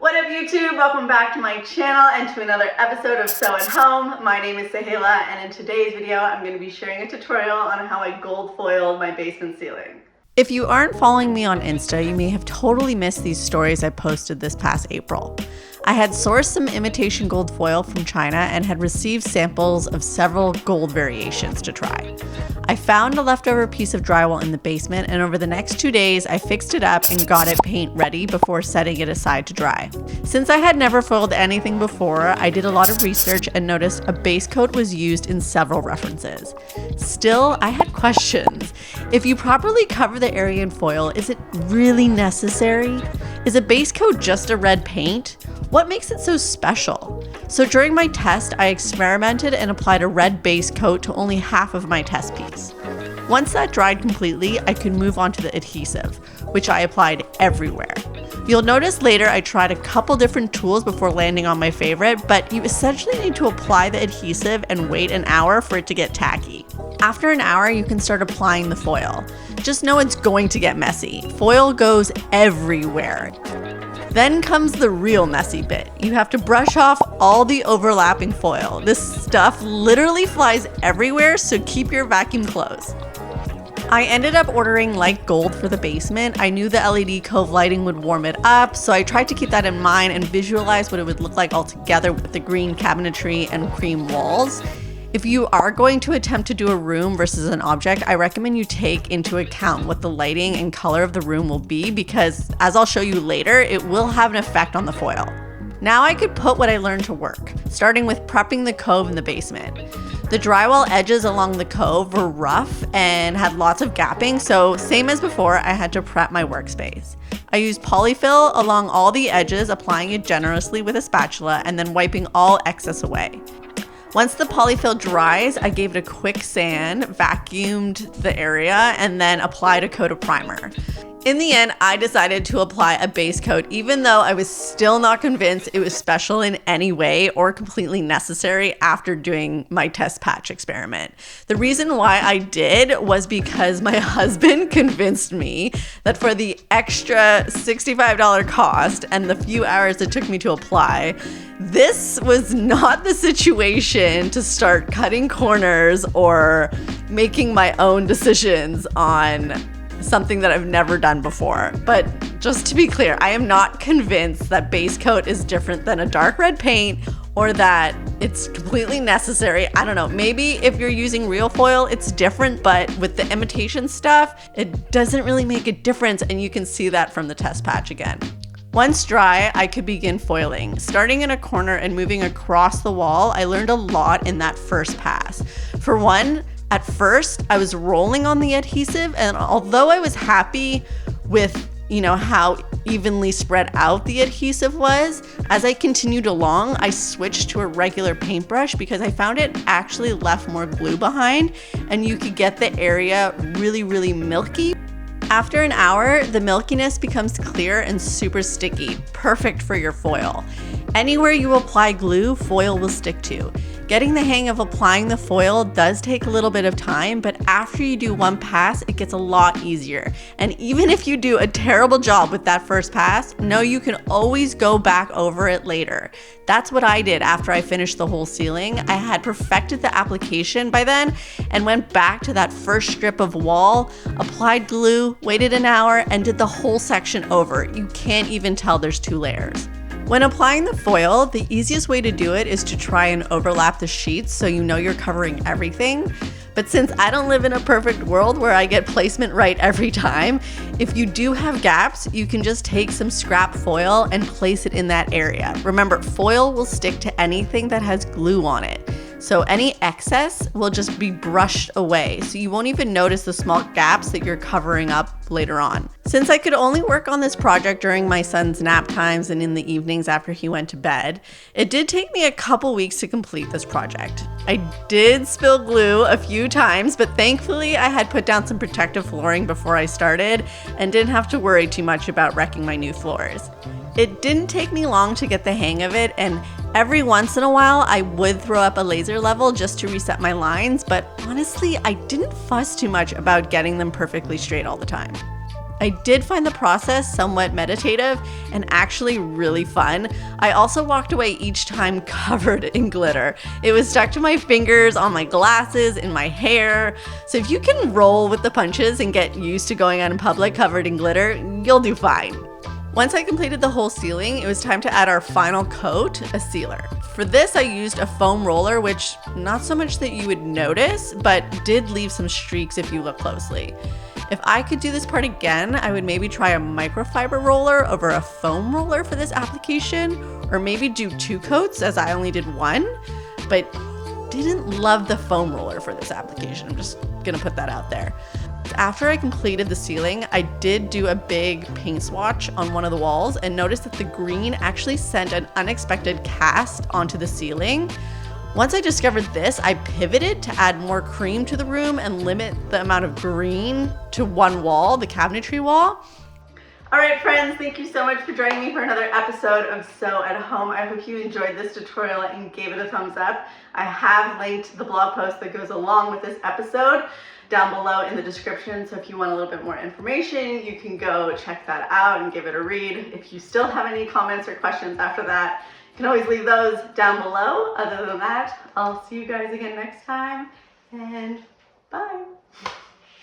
What up YouTube? Welcome back to my channel and to another episode of Soh At Home. My name is Sahela and in today's video I'm going to be sharing a tutorial on how I gold foiled my basement ceiling. If you aren't following me on Insta, you may have totally missed these stories I posted this past April. I had sourced some imitation gold foil from China and had received samples of several gold variations to try. I found a leftover piece of drywall in the basement, and over the next 2 days I fixed it up and got it paint ready before setting it aside to dry. Since I had never foiled anything before, I did a lot of research and noticed a base coat was used in several references. Still, I had questions. If you properly cover the area in foil, is it really necessary? Is a base coat just a red paint? What makes it so special? So during my test, I experimented and applied a red base coat to only half of my test piece. Once that dried completely, I could move on to the adhesive, which I applied everywhere. You'll notice later I tried a couple different tools before landing on my favorite, but you essentially need to apply the adhesive and wait an hour for it to get tacky. After an hour, you can start applying the foil. Just know it's going to get messy. Foil goes everywhere. Then comes the real messy bit. You have to brush off all the overlapping foil. This stuff literally flies everywhere, so keep your vacuum closed. I ended up ordering light gold for the basement. I knew the LED cove lighting would warm it up, so I tried to keep that in mind and visualize what it would look like all together with the green cabinetry and cream walls. If you are going to attempt to do a room versus an object, I recommend you take into account what the lighting and color of the room will be because, as I'll show you later, it will have an effect on the foil. Now I could put what I learned to work, starting with prepping the cove in the basement. The drywall edges along the cove were rough and had lots of gapping, so same as before, I had to prep my workspace. I used polyfill along all the edges, applying it generously with a spatula and then wiping all excess away. Once the polyfill dries, I gave it a quick sand, vacuumed the area, and then applied a coat of primer. In the end, I decided to apply a base coat, even though I was still not convinced it was special in any way or completely necessary after doing my test patch experiment. The reason why I did was because my husband convinced me that for the extra $65 cost and the few hours it took me to apply, this was not the situation to start cutting corners or making my own decisions on something that I've never done before. But just to be clear, I am not convinced that base coat is different than a dark red paint or that it's completely necessary. I don't know, maybe if you're using real foil, it's different, but with the imitation stuff, it doesn't really make a difference, and you can see that from the test patch again. Once dry, I could begin foiling. Starting in a corner and moving across the wall, I learned a lot in that first pass. For one, at first, I was rolling on the adhesive, and although I was happy with, how evenly spread out the adhesive was, as I continued along, I switched to a regular paintbrush because I found it actually left more glue behind, and you could get the area really, really milky. After an hour, the milkiness becomes clear and super sticky, perfect for your foil. Anywhere you apply glue, foil will stick to. Getting the hang of applying the foil does take a little bit of time, but after you do one pass, it gets a lot easier. And even if you do a terrible job with that first pass, know you can always go back over it later. That's what I did after I finished the whole ceiling. I had perfected the application by then and went back to that first strip of wall, applied glue, waited an hour, and did the whole section over. You can't even tell there's 2 layers. When applying the foil, the easiest way to do it is to try and overlap the sheets so you know you're covering everything. But since I don't live in a perfect world where I get placement right every time, if you do have gaps, you can just take some scrap foil and place it in that area. Remember, foil will stick to anything that has glue on it. So any excess will just be brushed away, so you won't even notice the small gaps that you're covering up later on. Since I could only work on this project during my son's nap times and in the evenings after he went to bed, it did take me a couple weeks to complete this project. I did spill glue a few times, but thankfully I had put down some protective flooring before I started and didn't have to worry too much about wrecking my new floors. It didn't take me long to get the hang of it, and every once in a while I would throw up a laser level just to reset my lines, but honestly, I didn't fuss too much about getting them perfectly straight all the time. I did find the process somewhat meditative and actually really fun. I also walked away each time covered in glitter. It was stuck to my fingers, on my glasses, in my hair. So if you can roll with the punches and get used to going out in public covered in glitter, you'll do fine. Once I completed the whole ceiling, it was time to add our final coat, a sealer. For this, I used a foam roller, which not so much that you would notice, but did leave some streaks if you look closely. If I could do this part again, I would maybe try a microfiber roller over a foam roller for this application, or maybe do 2 coats as I only did 1, but didn't love the foam roller for this application. I'm just gonna put that out there. After I completed the ceiling, I did do a big paint swatch on one of the walls and noticed that the green actually sent an unexpected cast onto the ceiling. Once I discovered this, I pivoted to add more cream to the room and limit the amount of green to one wall, the cabinetry wall. All right, friends, thank you so much for joining me for another episode of Soh at Home. I hope you enjoyed this tutorial and gave it a thumbs up. I have linked the blog post that goes along with this episode down below in the description, so if you want a little bit more information, you can go check that out and give it a read. If you still have any comments or questions after that, you can always leave those down below. Other than that, I'll see you guys again next time, and bye.